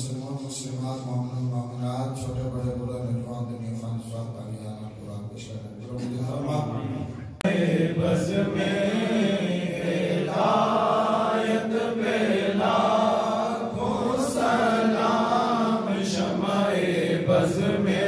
मुस्लिमों मुस्लिमात मोमिन मोमिनात छोटे बड़े बुरे नौजवान दुनिया खान स्वागत तालियां कुरान पेश करने जो मुझे फरमा बस में हिदायत पे लाखों सलाम शमाए बस में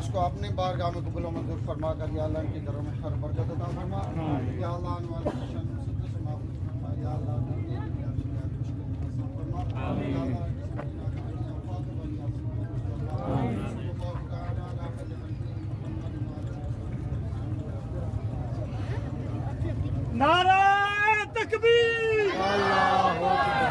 इसको अपनी बारगाह में कबूल मंजूर फरमा कर या अल्लाह इनके घरों में खैर बरकत अता फरमा या अल्लाह आने वाले जश्न मुसीबत से महफूज फरमा या अल्लाह दुनिया की मुश्किल में आसान फरमा आमीन या अल्लाह नारा तकबीर अल्लाहू अकबर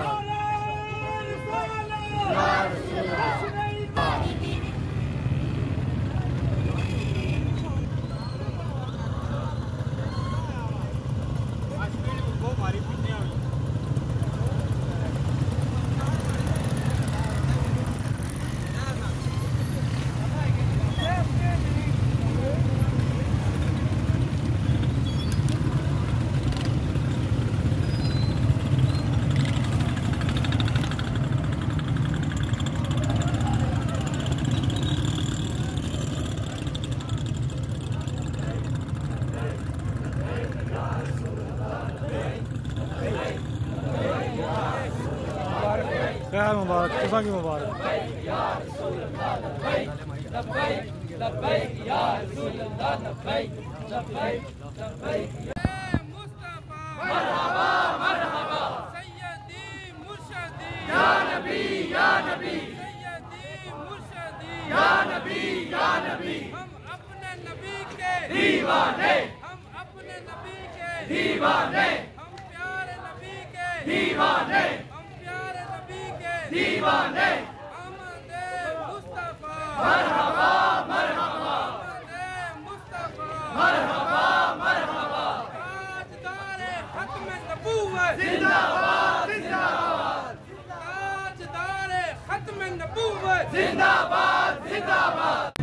खैर मुबारक तुसा की मुबारक दीवाने हम अपने नबी के दीवाने हम प्यारे नबी के दीवाने हम प्यारे नबी के दीवाने आमदे मुस्तफा मरहबा मरहबा आमदे मुस्तफा मरहबा मरहबा ताजदारे खत्म नबूवत जिंदाबाद जिंदाबाद ताजदारे खत्म नबूवत जिंदाबाद जिंदाबाद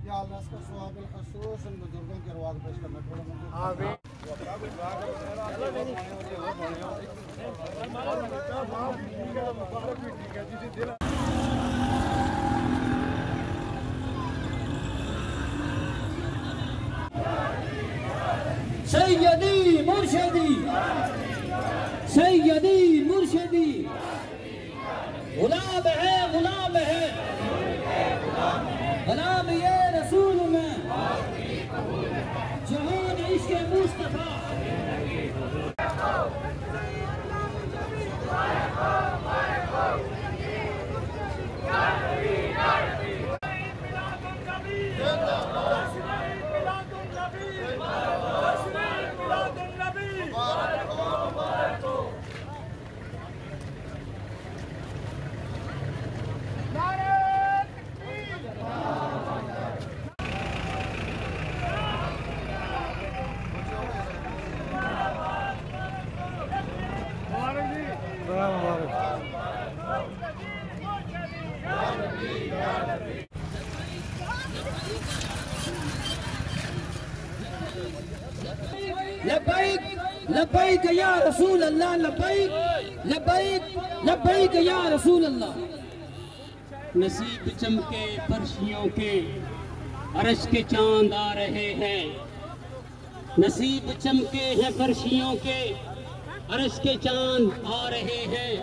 या अल्लाह इसका सुहाबिल खसूस इन बुजुर्गों के रवाज पेश करना थोड़ा आमीन सैयदी मुर्शिदी सैयदी मुर्शिदी गुलाम है गुलाम है गुलाम ये रसूल में जहान इश्क़ मुस्तफा लब्बैक लब्बैक या रसूल अल्लाह लब्बैक लब्बैक लब्बैक या रसूल अल्लाह। नसीब चमके फर्शियों के अरश के चांद आ रहे हैं, नसीब चमके हैं फर्शियों के अरश के चांद आ रहे हैं,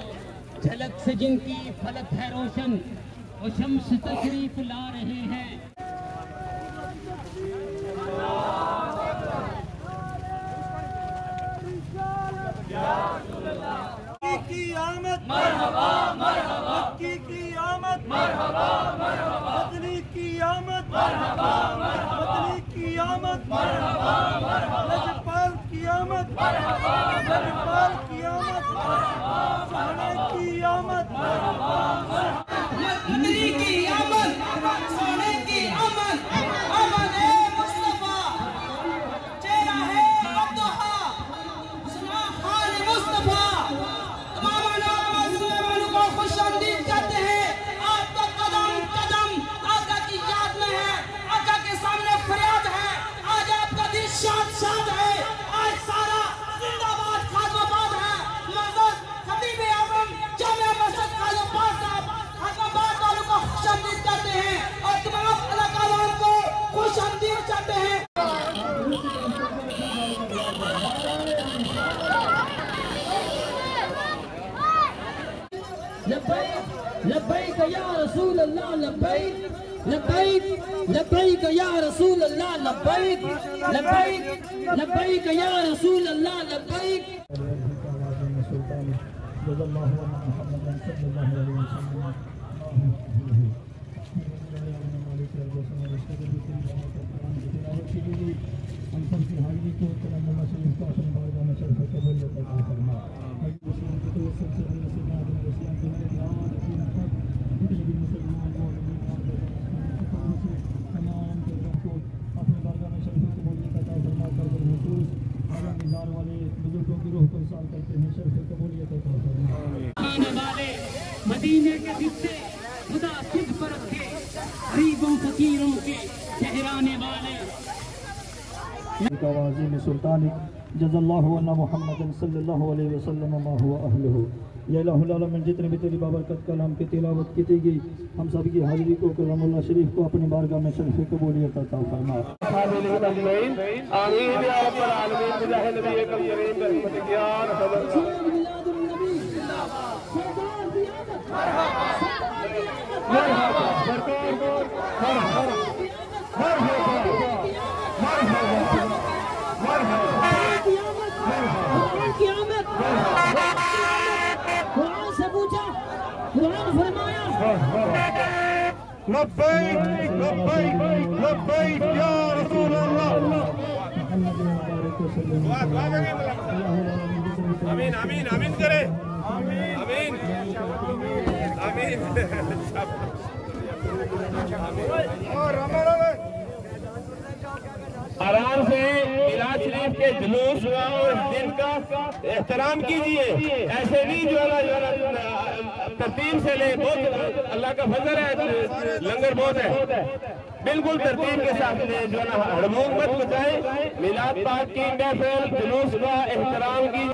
झलक से जिनकी फलक है रोशन वो शम्स तशरीफ ला रहे हैं। की आमद मरहबा मरहबा, मक्की की आमद मरहबा मरहबा, मदनी की आमद मरहबा मरहबा, मदनी की आमद मरहबा मरहबा, लजपाल की आमद मरहबा मरहबा, की आमद मरहबा, सोने की आमद मरहबा मरहबा, मदनी की आमद, सोने की आमद, आमद ए मुस्तफा, चेहरा है अब्दुहा, सुना हाल मुस्तफा, खुशामदीद करते हैं। आपका कदम कदम आका की याद में है, आका के सामने फरियाद है, आज आपका दिल शाद शाद है, आज सारा जिंदाबाद खादमाबाद है। मज़द खतीब आज़म जामिया मस्जिद खादमाबाद साहब खादमाबाद वालों को खुशामदीद करते हैं और तमाम इलाका को खुशामदीद करते हैं। लब्बैक या रसूल अल्लाह लब्बैक लब्बैक लब्बैक या रसूल अल्लाह लब्बैक लब्बैक लब्बैक या रसूल अल्लाह लब्बैक। मदीने के हिस्से खुदा सिद्ध पर रखे, गरीबों फकीरों के ठहराने वाले वाज़ीम सुल्तानिक जज़ल्लाहु अन्ना मुहम्मदन सल्लल्लाहु अलैहि वसल्लम मा हुवा अहलुहु। या इलाहुल आलमीन, जितने भी तेरी बाबरकत कलाम की तिलावत की गई, हम सब की हाजिरी को कलामुल्लाह शरीफ को अपनी बारगाह में शरीफ कबूलियत अता फरमा। आमीन या रब्बल आलमीन, बिजाह नबी करीम रहमत या रहमत। मरहबा सरकार मरहबा मरहबा मरहबा क़यामत कुरान से पूछा, कुरान फरमाया लब्बैक लब्बैक लब्बैक या रसूल अल्लाह। आमीन आमीन आमीन करे, आमीन आमीन। आराम से मिलाद शरीफ के जुलूस और दिन का एहतराम कीजिए, ऐसे नहीं जो है तरतीब से ले, बहुत अल्लाह का फजल है, लंगर बहुत है, बिल्कुल तरतीब के साथ ले, जो है हड़बूक मत बचाए। मिलाद पाक की महफिल जुलूस का एहतराम कीजिए।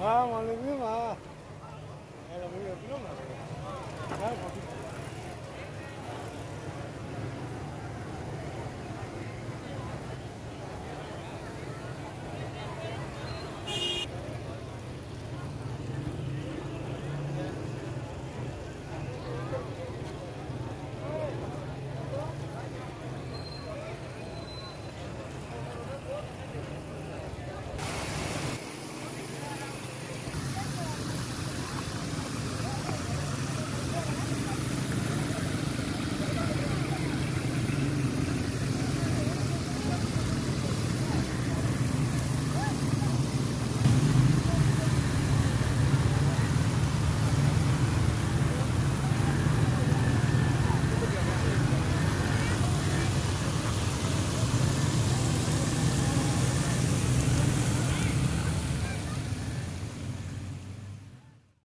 हाँ मालूम है, हाँ